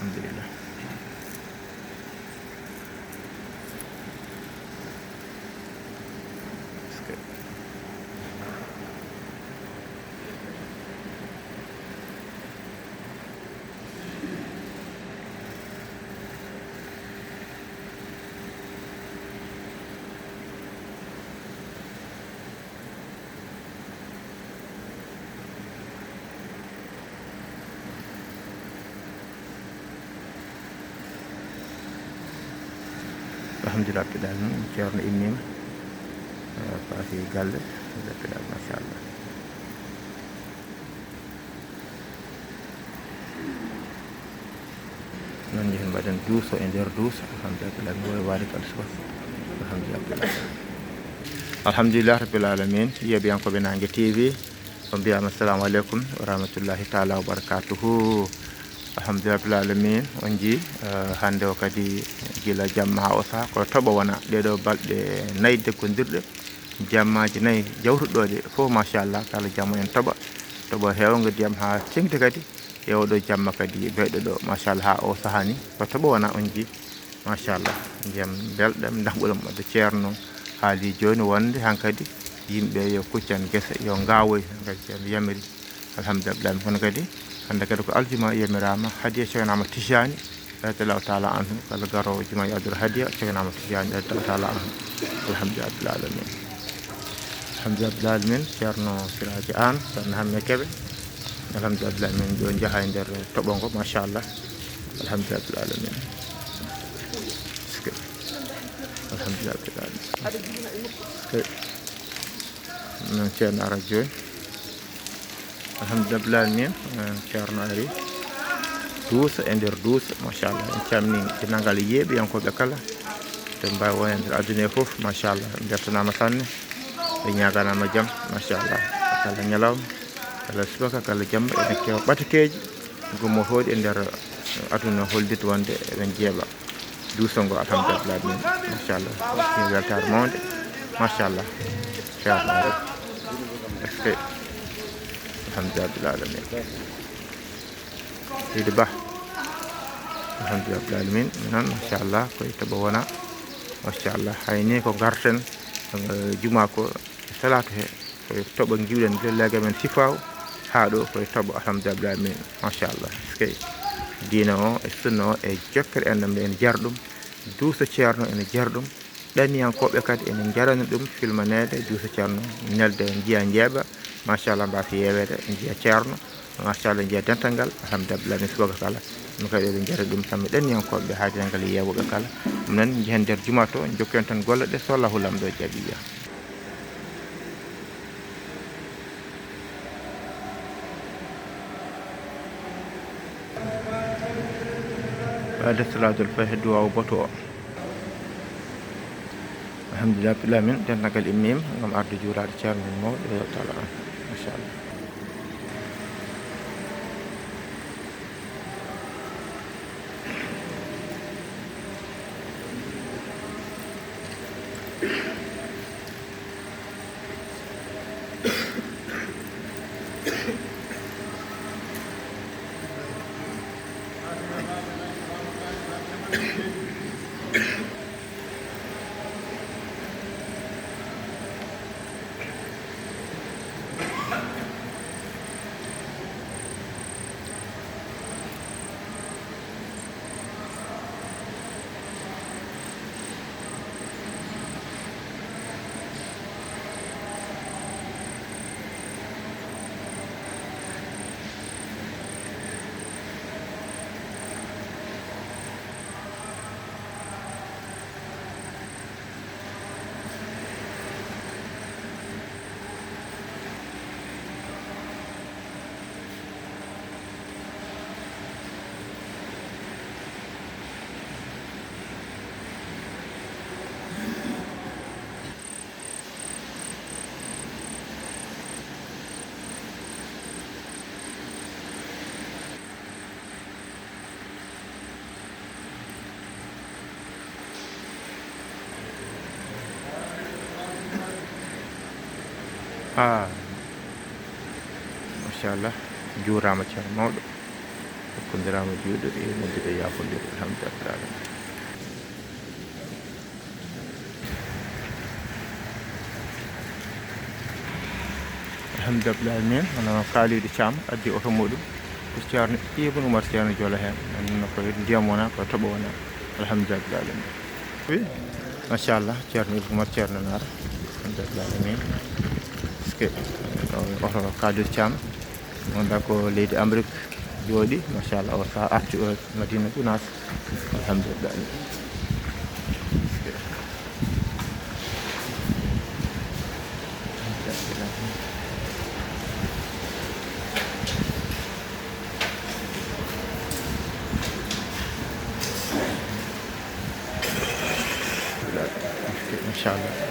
Alhamdulillah. Alhamdulillah pedal Ceerno Imim paasi galle pedal machallah. Non jehen mbaɗen duuso e nder duuso. Alhamdulillah pedal ngol waari kala suba. Alhamdulillah rabbil alamin. Yeɓiyankoɓe Nangue TV on mbiyama assalamu aleykum wa rahmatullahi taala wa barakatuhu. Alhamdulillah rabbil alamin. On jii hande o kadi gila jamma ha o saha koye toɓo wona ɗeɗo balɗe nayyi deggodirɗe jammaji nayyi jawtuɗoɗe fof machallah kala jamma en toɓo hewgo ndiyam ha tengti kadi e oɗo jamma kadi beyɗo ɗo machallah ha o saha ni ko toɓo wona on jii machallah ndiyam belɗam damɓuɗam wadde ceerno haali joni wonde hankkadi yimɓe yo kuccan guesa yo gawoy kadi ceerno yamiri alhamdulillah kono kadi hande kadi ko aljuma yamirama haadiya ceernama tijani radiyallahu ta'ala anhu kala garowo juma yador hadiya ceernama tijani radiyallahu ta'ala anhu. Alhamdulillah rabbil alamin. Alhamdulillah rabbil alamin. Ceerno Siraji An ceerno Hamme Keɓe alhamdulillah rabbil alamin ɗo jaaha e nder toɓo ngo machallah. Alhamdulillah rabbil alamin. Alhamdulillah rabbil alamin. Non ceerno ara joni alhamdulillah rabbil alamin. Ceerno ari duusa e nder duusa machallah en camni dennagal yeeɓiyankoɓe kala to mbawi won e nder aduna fof machallah bertanama sanne ɓe ñaganama jaam machallah kala ñalawma kala subaka kala jamma ene kewa ɓatakeji gummotoɗi e nder aduna hollidde wonde eɓen jeeɓa duusa ngo alhamdulillah rabbil alamin machallah weltare mawde machallah ceerno eske alhamdulillah rabbil alamin. Sidi Ba alhamdulillah rabbil alamin non machallah koye toɓo wona machallah hayni ko garten juma ko salatu he koye toɓo jiwɗen lellague men sifaw ha ɗo koye toɓo alhamdulillah rabbil alamin machallah skey diina o e sunna o e jokkere enɗam ene jar ɗum duusa ceerno ene jar ɗum ɗaniyankoɓe kadi ene jarani ɗum filmanede duusa ceerno nelde jiiya jeeɓa machallah mbasa yewede jiiya ceerno machallah jiiya dental ngal alhamdulillah rabbil alamin subaka kala ɗum kadi eɓe jara ɗum tan mi ɗanniyankoɓe haadirangal yewoɓe kala ɗum noon jehen nder juma to jokki tan golle ɗe so Allahu lamɗo jaaɓi wiya بعد صلاة الفجر دعاء بطوء الحمد لله رب العالمين دنا قال إمام ngam ardu juuraade ceerno men mawɗo taala an machallah machallah juurama ceerno mawɗo hokkodirama juuɗe e noddude yaafodire alhamdulillah alhamdulillah min hono kaaliɗo Thiam addi oto muɗum ko ceerno Ibn Oumar ceerno Joola hen anno ko ndiyam wona ko tooɓo wona alhamdulillah oui machallah ceerno Ibn Oumar ceerno Nara alhamdulillah min que oto kaaliɗo Thiam wonda ko leydi Amérique jooɗi machallah o sa arti o Madina Gounass alhamdulillah machallah